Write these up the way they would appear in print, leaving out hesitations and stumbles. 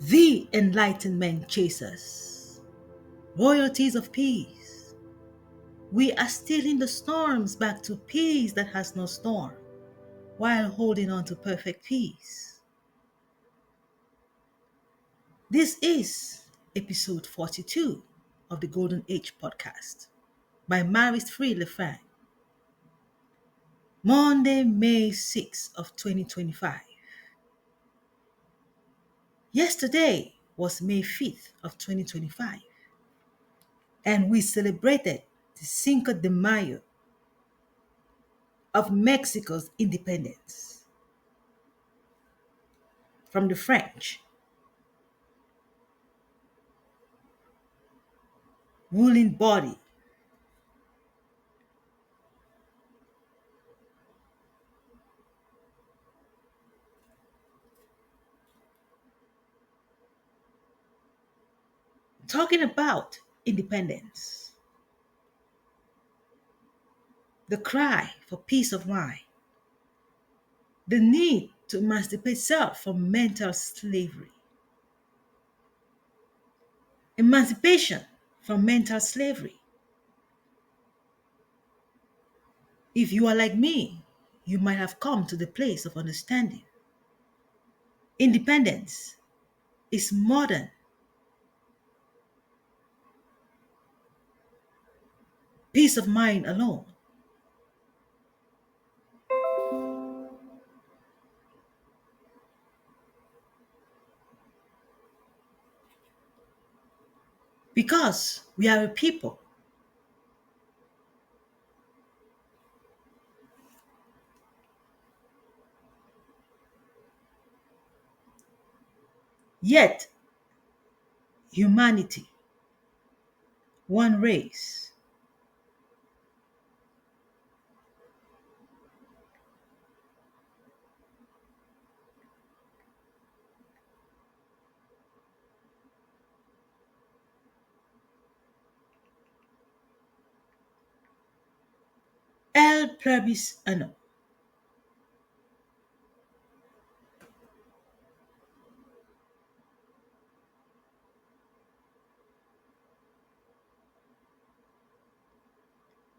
The Enlightenment Chasers, Royalties of Peace. We are stealing the storms back to peace that has no storm, while holding on to perfect peace. This is episode 42 of the Golden Age podcast by Maris Free Lefranc. Monday, May 6th of 2025. Yesterday was May 5th of 2025, and we celebrated the Cinco de Mayo of Mexico's independence from the French ruling body. Talking about independence, the cry for peace of mind, the need to emancipate self from mental slavery, emancipation from mental slavery. If you are like me, you might have come to the place of understanding. Independence is more than peace of mind alone. Because we are a people, yet humanity, one race. El plebis unknown.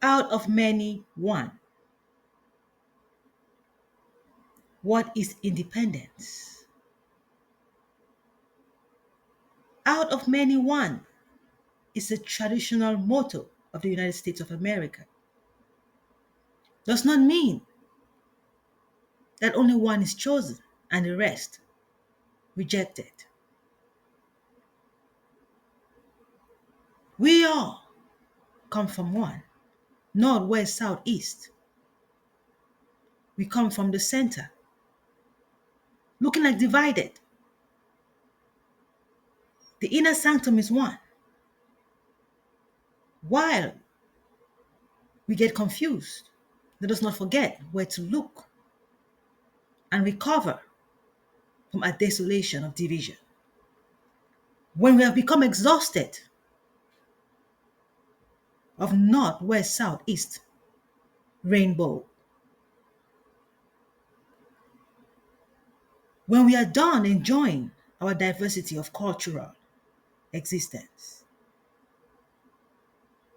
Out of many, one. What is independence? Out of many, one is a traditional motto of the United States of America. Does not mean that only one is chosen and the rest rejected. We all come from one, north, west, south, east. We come from the center, looking like divided. The inner sanctum is one. While we get confused, let us not forget where to look and recover from a desolation of division. When we have become exhausted of north, west, south, east, rainbow, when we are done enjoying our diversity of cultural existence,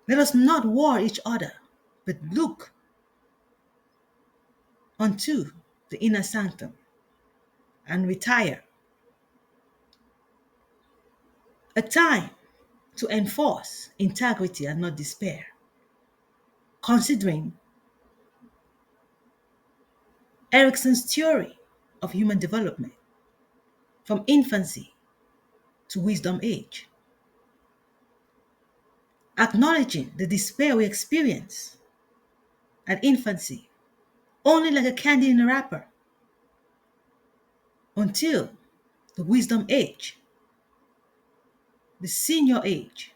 let us not war each other, but look unto the inner sanctum and retire. A time to enforce integrity and not despair, considering Erickson's theory of human development from infancy to wisdom age, acknowledging the despair we experience at infancy only like a candy in a wrapper until the wisdom age, the senior age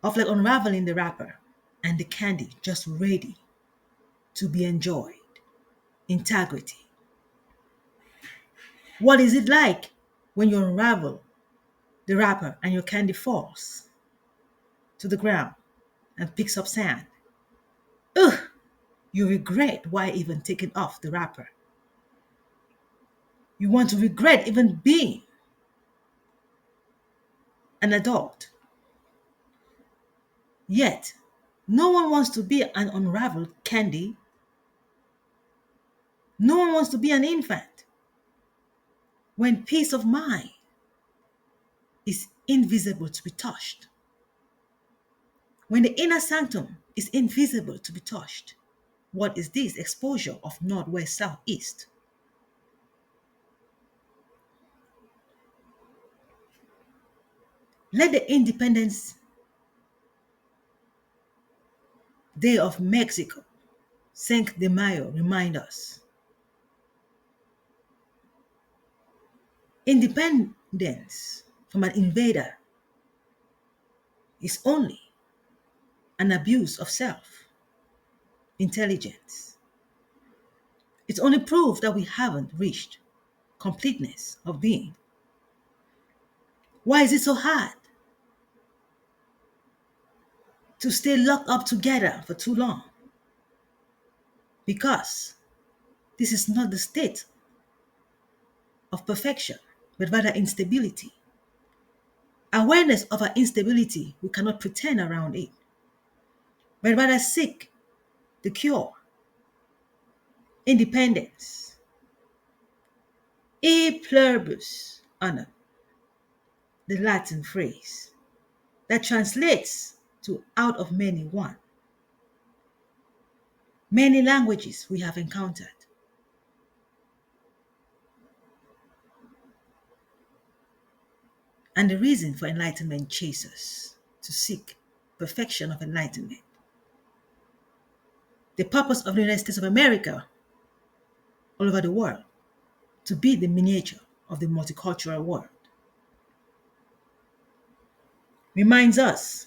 of like unraveling the wrapper and the candy just ready to be enjoyed. Integrity. What is it like when you unravel the wrapper and your candy falls to the ground and picks up sand? Ugh! You regret why even taking off the wrapper. You want to regret even being an adult. Yet, no one wants to be an unraveled candy. No one wants to be an infant when peace of mind is invisible to be touched. When the inner sanctum is invisible to be touched. What is this exposure of north, west, south, east? Let the Independence Day of Mexico, Cinco de Mayo, remind us. Independence from an invader is only an abuse of self intelligence. It's only proof that we haven't reached completeness of being. Why is it so hard to stay locked up together for too long? Because this is not the state of perfection, but rather instability. Awareness of our instability, we cannot pretend around it, but rather seek the cure. Independence. E pluribus unum, the Latin phrase that translates to out of many one. Many languages we have encountered. And the reason for enlightenment chases to seek perfection of enlightenment. The purpose of the United States of America all over the world to be the miniature of the multicultural world reminds us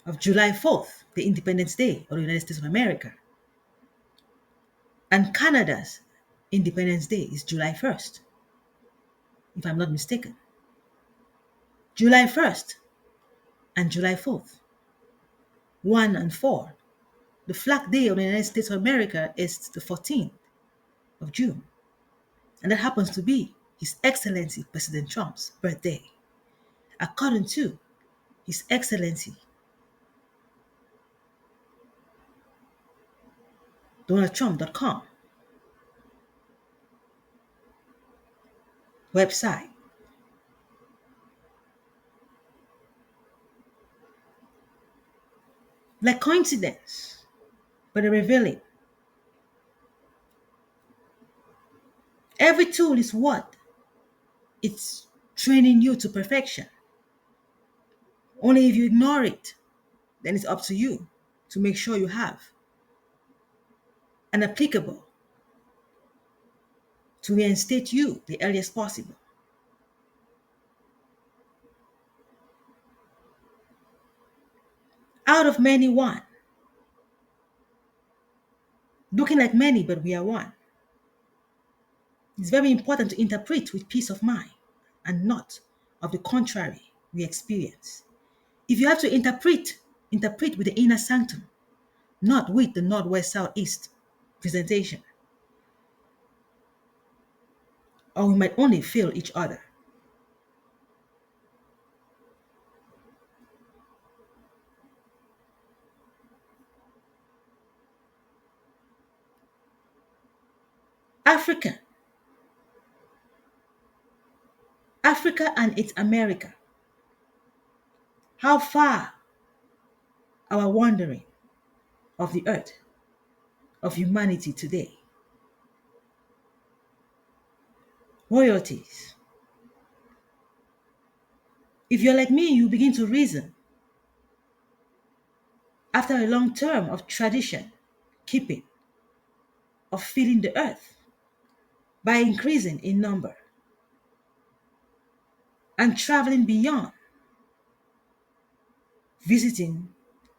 of July 4th, the Independence Day of the United States of America. And Canada's Independence Day is July 1st, if I'm not mistaken. July 1st and July 4th, 1 and 4. The Flag Day of the United States of America is the 14th of June. And that happens to be His Excellency President Trump's birthday, according to His Excellency DonaldTrump.com website. Like coincidence, but a revealing. Every tool is what? It's training you to perfection. Only if you ignore it, then it's up to you to make sure you have an applicable to reinstate you the earliest possible. Out of many, one. Looking like many, but we are one. It's very important to interpret with peace of mind and not of the contrary we experience. If you have to interpret with the inner sanctum, not with the northwest, southeast presentation. Or we might only fail each other. Africa and its America. How far our wandering of the earth, of humanity today. Royalties. If you're like me, you begin to reason after a long term of tradition, keeping, of feeding the earth by increasing in number and traveling beyond, visiting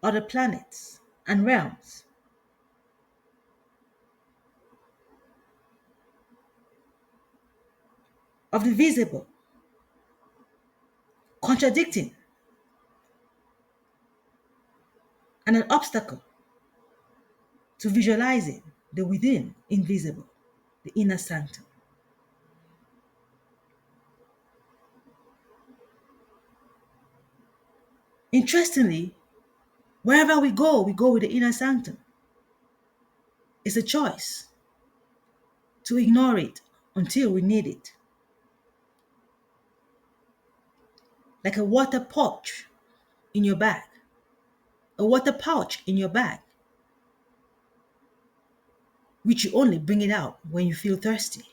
other planets and realms. Of the visible, contradicting, and an obstacle to visualizing the within invisible. the inner sanctum. Interestingly, wherever we go with the inner sanctum. It's a choice to ignore it until we need it. Like a water pouch in your bag. A water pouch in your bag, which you only bring it out when you feel thirsty.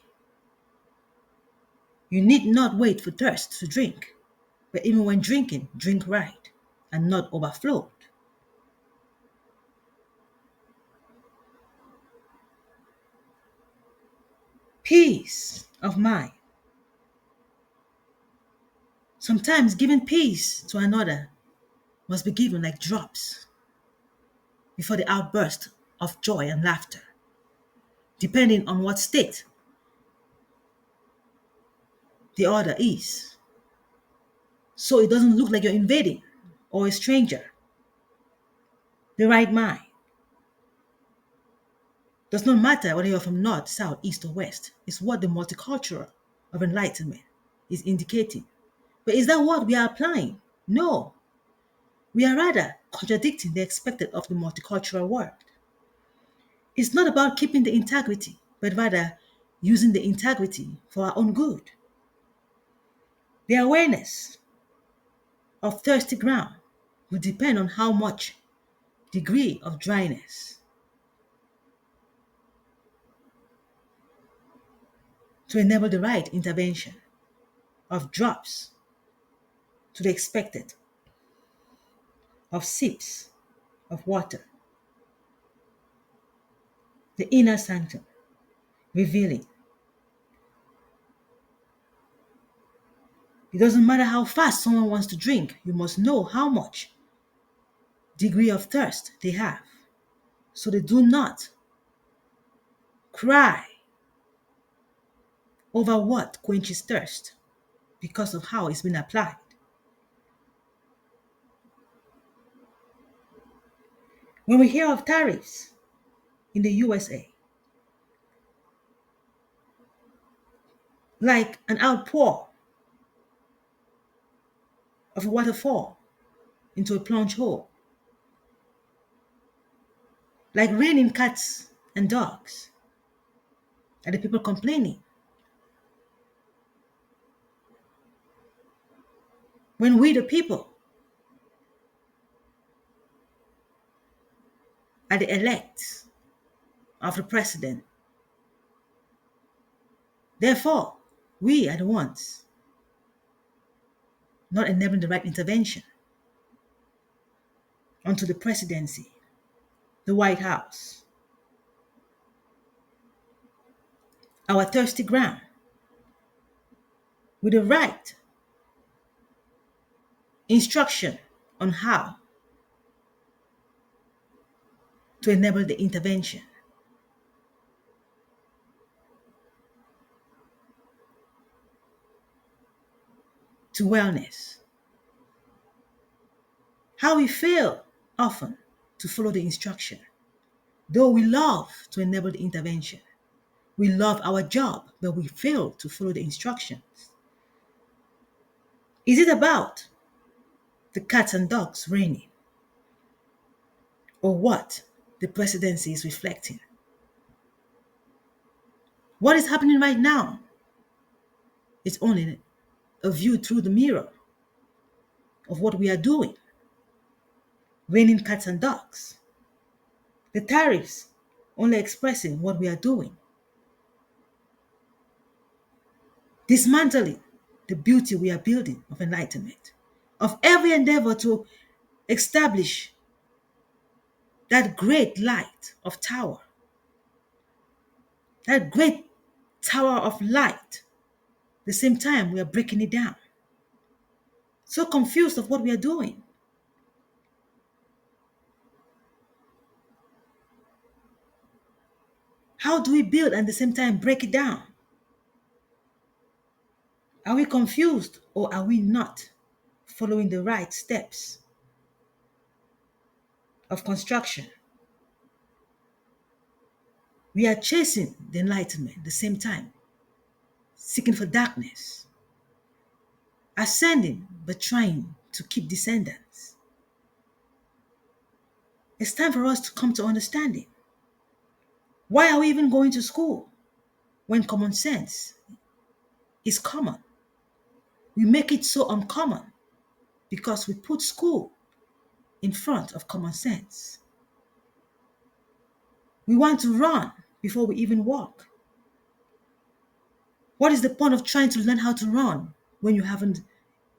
You need not wait for thirst to drink, but even when drinking, drink right and not overflowed. Peace of mind. Sometimes giving peace to another must be given like drops before the outburst of joy and laughter, depending on what state the other is. So it doesn't look like you're invading or a stranger. The right mind. Does not matter whether you're from north, south, east, or west. It's what the multicultural of enlightenment is indicating. But is that what we are applying? No. We are rather contradicting the expected of the multicultural world. It's not about keeping the integrity, but rather using the integrity for our own good. The awareness of thirsty ground will depend on how much degree of dryness to enable the right intervention of drops to the expected of sips of water, the inner sanctum, revealing. It doesn't matter how fast someone wants to drink, you must know how much degree of thirst they have. So they do not cry over what quenches thirst because of how it's been applied. When we hear of tariffs in the USA, like an outpour of a waterfall into a plunge hole, like raining cats and dogs, are the people complaining. When we, the people, are the elects of the president, therefore, we are the ones not enabling the right intervention onto the presidency, the White House, our thirsty ground, with the right instruction on how to enable the intervention. To wellness. How we fail often to follow the instruction, though we love to enable the intervention. We love our job, but we fail to follow the instructions. Is it about the cats and dogs raining? Or what the presidency is reflecting? What is happening right now is only a view through the mirror of what we are doing. Raining cats and dogs. The tariffs only expressing what we are doing. Dismantling the beauty we are building of enlightenment, of every endeavor to establish that great light of tower, that great tower of light. At the same time, we are breaking it down. So confused of what we are doing. How do we build and at the same time break it down? Are we confused or are we not following the right steps of construction? We are chasing the enlightenment at the same time, seeking for darkness, ascending but trying to keep descendants. It's time for us to come to understanding. Why are we even going to school when common sense is common? We make it so uncommon because we put school in front of common sense. We want to run before we even walk. What is the point of trying to learn how to run when you haven't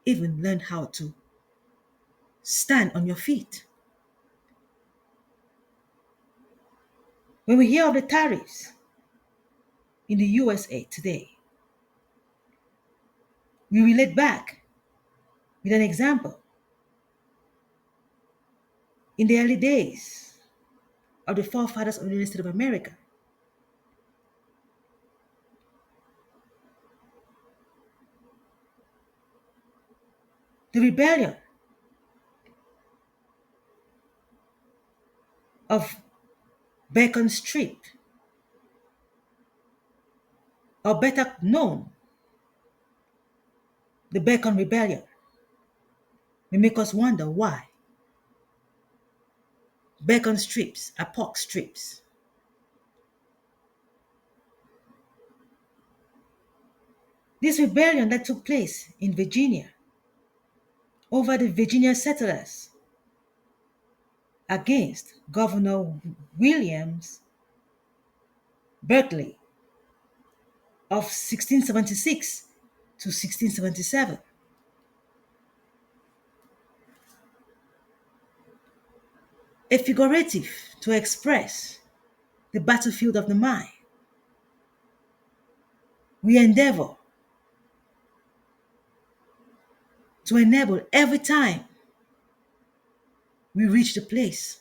even learned how to stand on your feet? When we hear of the tariffs in the USA today, we relate back with an example. In the early days of the forefathers of the United States of America, the rebellion of Bacon Street, or better known, the Bacon Rebellion, may make us wonder why bacon strips are pork strips. This rebellion that took place in Virginia over the Virginia settlers against Governor Williams Berkeley of 1676 to 1677. A figurative to express the battlefield of the mind. We endeavor to enable every time we reach the place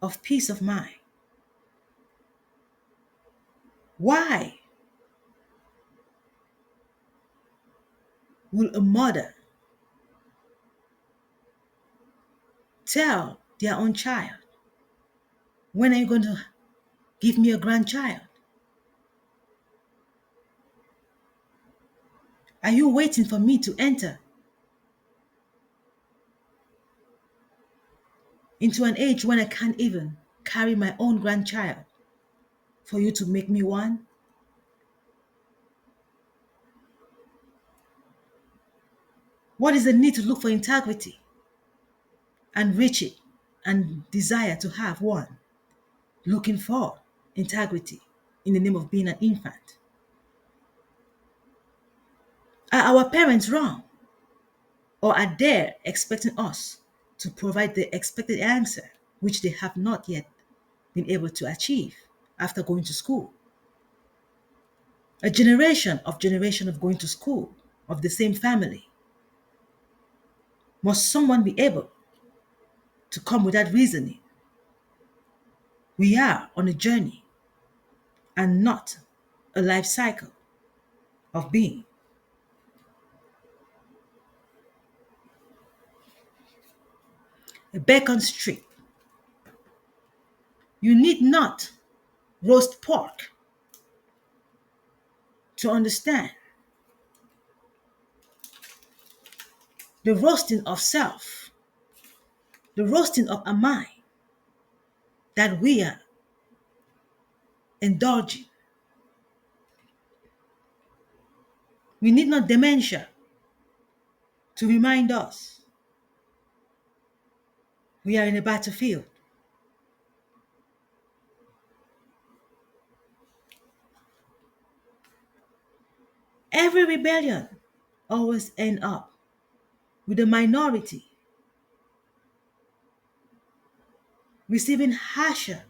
of peace of mind. Why will a mother tell their own child, when are you going to give me a grandchild? Are you waiting for me to enter into an age when I can't even carry my own grandchild for you to make me one? What is the need to look for integrity and reach it and desire to have one? Looking for integrity in the name of being an infant. Are our parents wrong? Or are they expecting us to provide the expected answer, which they have not yet been able to achieve after going to school? A generation of going to school of the same family. Must someone be able to come with that reasoning? We are on a journey and not a life cycle of being. A bacon strip. You need not roast pork to understand the roasting of self, the roasting of a mind that we are indulging. We need not dementia to remind us we are in a battlefield. Every rebellion always ends up with the minority receiving harsher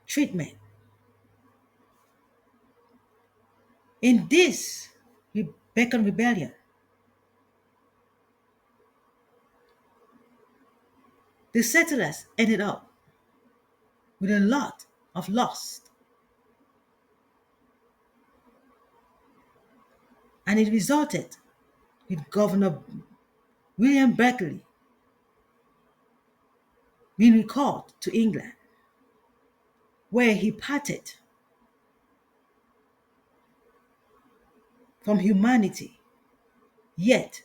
treatment. In this Bacon rebellion, the settlers ended up with a lot of loss, and it resulted with Governor William Berkeley being recalled to England, where he parted from humanity, yet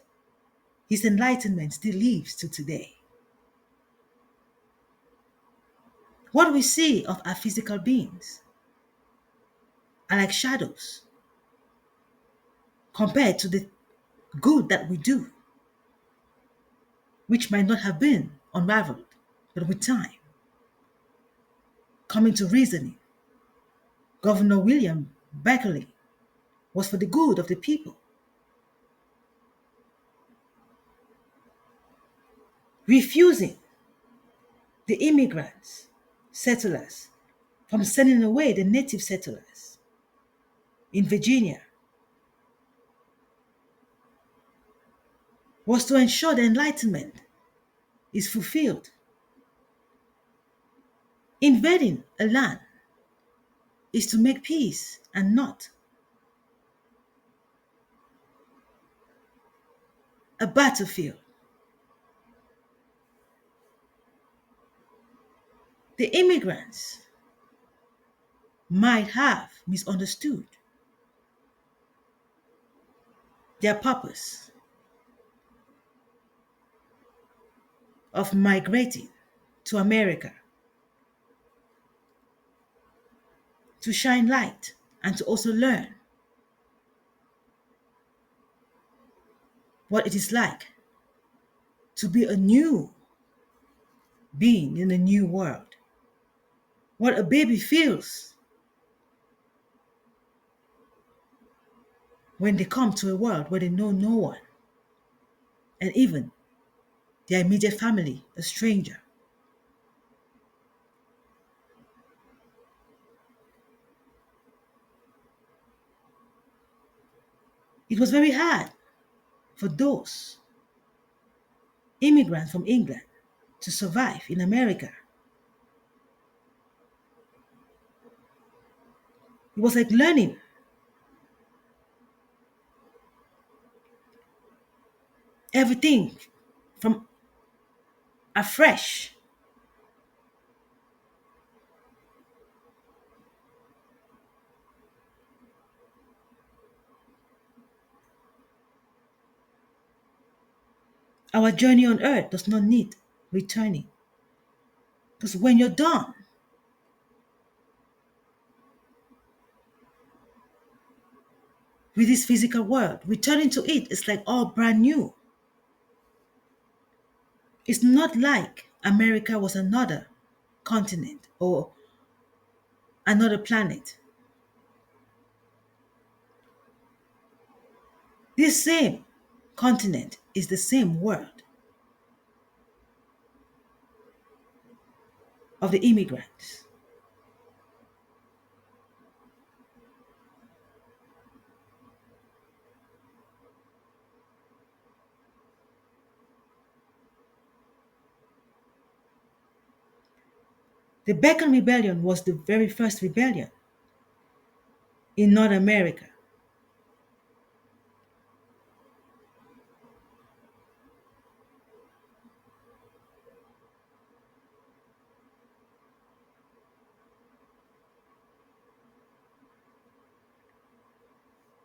his enlightenment still lives to today. What we see of our physical beings are like shadows compared to the good that we do, which might not have been unraveled, but with time, coming to reasoning, Governor William Berkeley was for the good of the people, refusing the immigrants, settlers, from sending away the native settlers in Virginia, was to ensure the Enlightenment is fulfilled. Invading a land is to make peace and not a battlefield. The immigrants might have misunderstood their purpose of migrating to America to shine light and to also learn what it is like to be a new being in a new world. What a baby feels when they come to a world where they know no one, and even their immediate family, a stranger. It was very hard for those immigrants from England to survive in America. It was like learning everything from afresh. Our journey on earth does not need returning. Because when you're done with this physical world, returning to it is like all brand new. It's not like America was another continent or another planet. This same continent is the same world of the immigrants. The Bacon Rebellion was the very first rebellion in North America,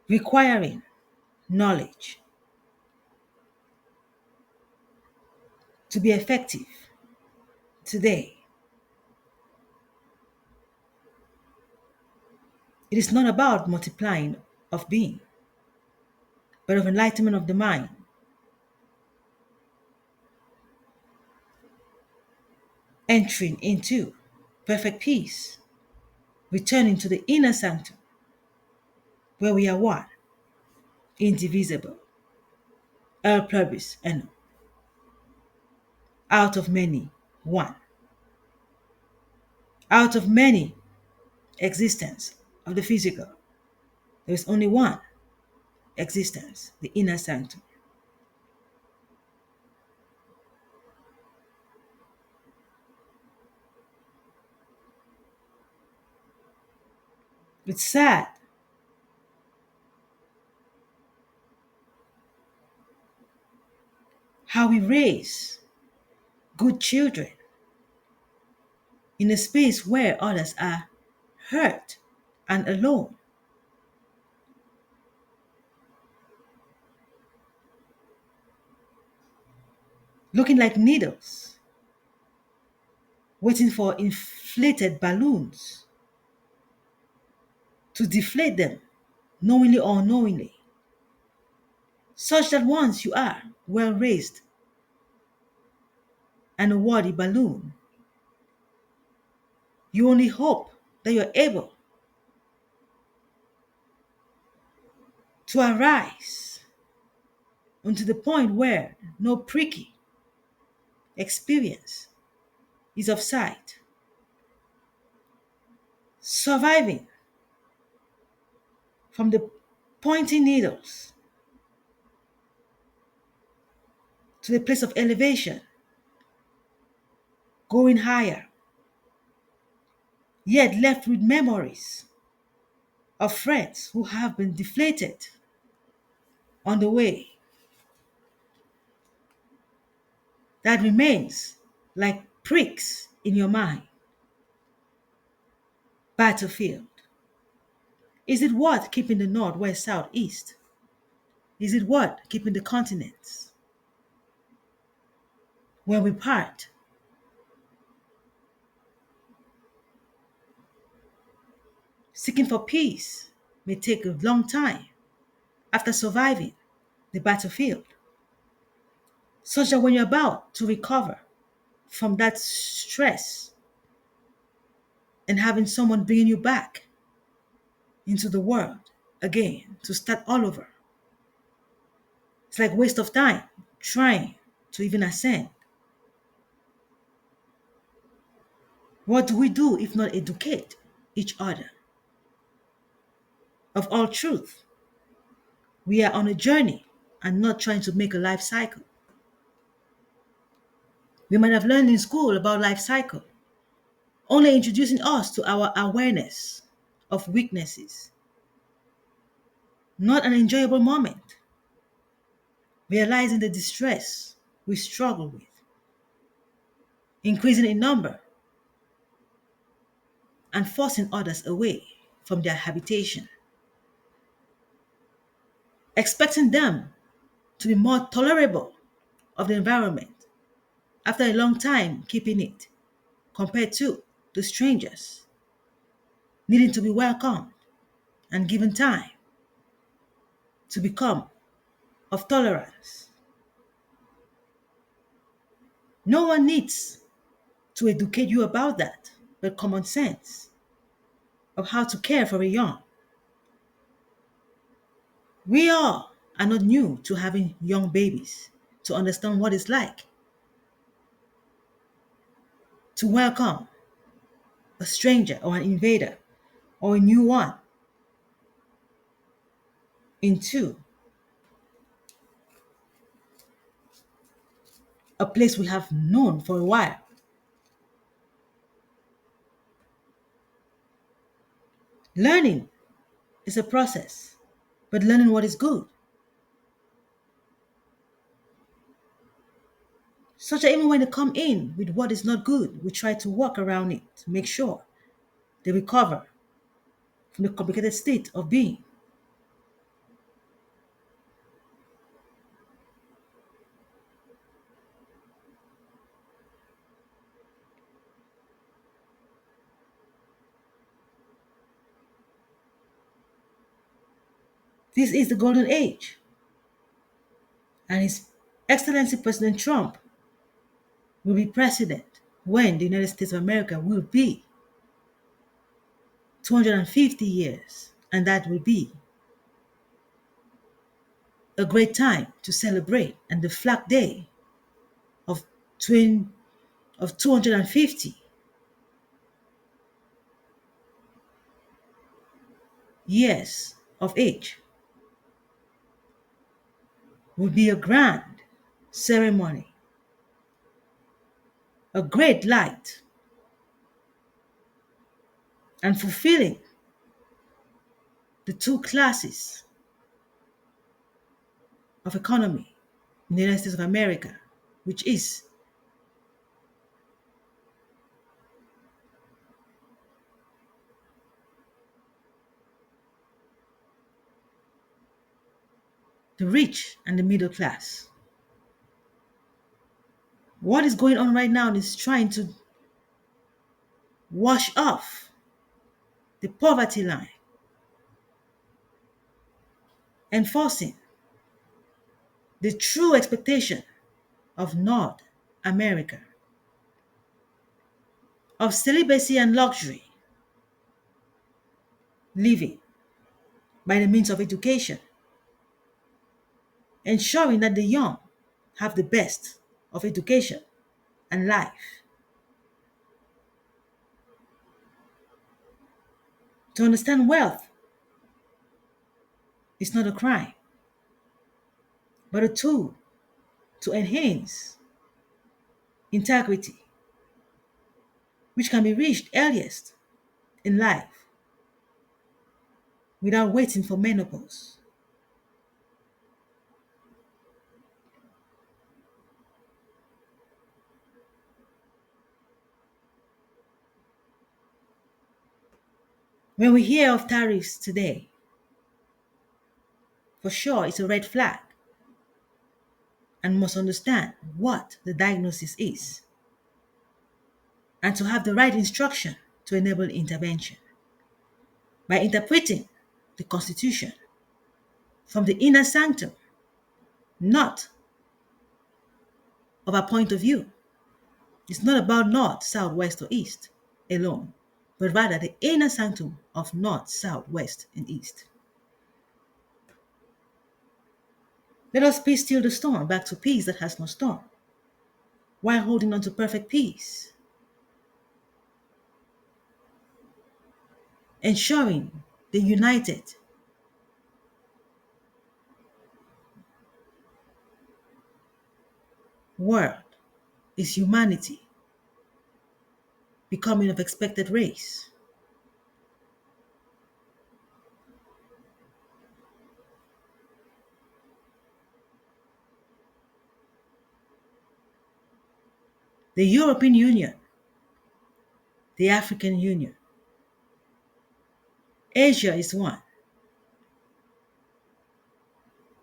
requiring knowledge to be effective today. It is not about multiplying of being, but of enlightenment of the mind, entering into perfect peace, returning to the inner sanctum where we are one, indivisible, el pluribus unum, out of many, one, out of many existence of the physical, there is only one existence, the inner sanctum. It's sad how we raise good children in a space where others are hurt and alone. Looking like needles, waiting for inflated balloons to deflate them, knowingly or unknowingly, such that once you are well raised and a worthy balloon, you only hope that you're able to arise unto the point where no pricky experience is of sight, surviving from the pointing needles to the place of elevation, going higher, yet left with memories of friends who have been deflated on the way, that remains like pricks in your mind. Battlefield. Is it worth keeping the north, west, south, east? Is it worth keeping the continents? When we part, seeking for peace may take a long time after surviving the battlefield, such that when you're about to recover from that stress and having someone bringing you back into the world again to start all over, it's like waste of time trying to even ascend. What do we do if not educate each other of all truth? We are on a journey and not trying to make a life cycle. We might have learned in school about life cycle, only introducing us to our awareness of weaknesses, not an enjoyable moment, realizing the distress we struggle with, increasing in number and forcing others away from their habitation, expecting them to be more tolerable of the environment after a long time keeping it, compared to the strangers needing to be welcomed and given time to become of tolerance. No one needs to educate you about that, but common sense of how to care for a young. We all are not new to having young babies to understand what it's like to welcome a stranger or an invader or a new one into a place we have known for a while. Learning is a process, but learning what is good, such that even when they come in with what is not good, we try to work around it to make sure they recover from the complicated state of being. This is the golden age, and His Excellency President Trump will be president when the United States of America will be 250 years, and that will be a great time to celebrate, and the flag day of twin of 250 years of age will be a grand ceremony, a great light, and fulfilling the two classes of economy in the United States of America, which is the rich and the middle class. What is going on right now is trying to wash off the poverty line, enforcing the true expectation of North America, of celibacy and luxury living by the means of education, ensuring that the young have the best of education and life. To understand wealth is not a crime, but a tool to enhance integrity, which can be reached earliest in life without waiting for menopause. When we hear of tariffs today, for sure it's a red flag and must understand what the diagnosis is and to have the right instruction to enable intervention by interpreting the Constitution from the inner sanctum, not of a point of view. It's not about north, south, west, or east alone, but rather the inner sanctum of north, south, west, and east. Let us peace still the storm back to peace that has no storm, while holding on to perfect peace, ensuring the united world is humanity becoming of expected race. The European Union, the African Union, Asia is one,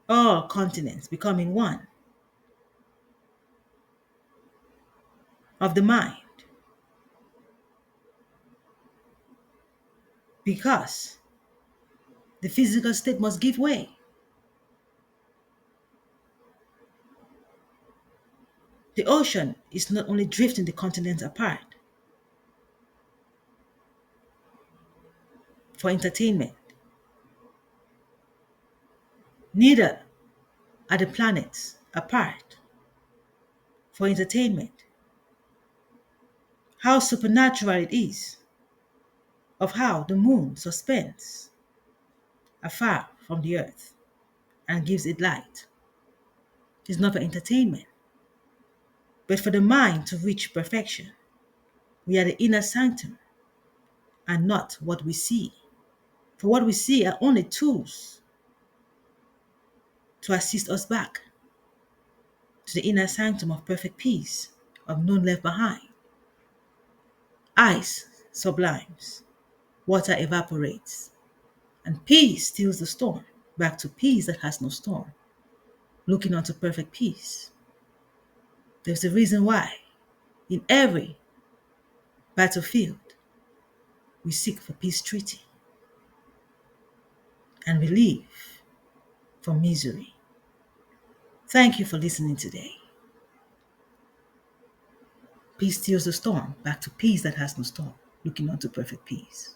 all continents becoming one of the mind, because the physical state must give way. The ocean is not only drifting the continents apart for entertainment, neither are the planets apart for entertainment. How supernatural it is of how the moon suspends afar from the earth and gives it light. It is not for entertainment, but for the mind to reach perfection. We are the inner sanctum and not what we see. For what we see are only tools to assist us back to the inner sanctum of perfect peace, of none left behind. Ice sublimes, water evaporates, and peace stills the storm, back to peace that has no storm, looking unto perfect peace. There's a reason why in every battlefield we seek for peace treaty and relief from misery. Thank you for listening today. Peace steals the storm, back to peace that has no storm, looking unto perfect peace.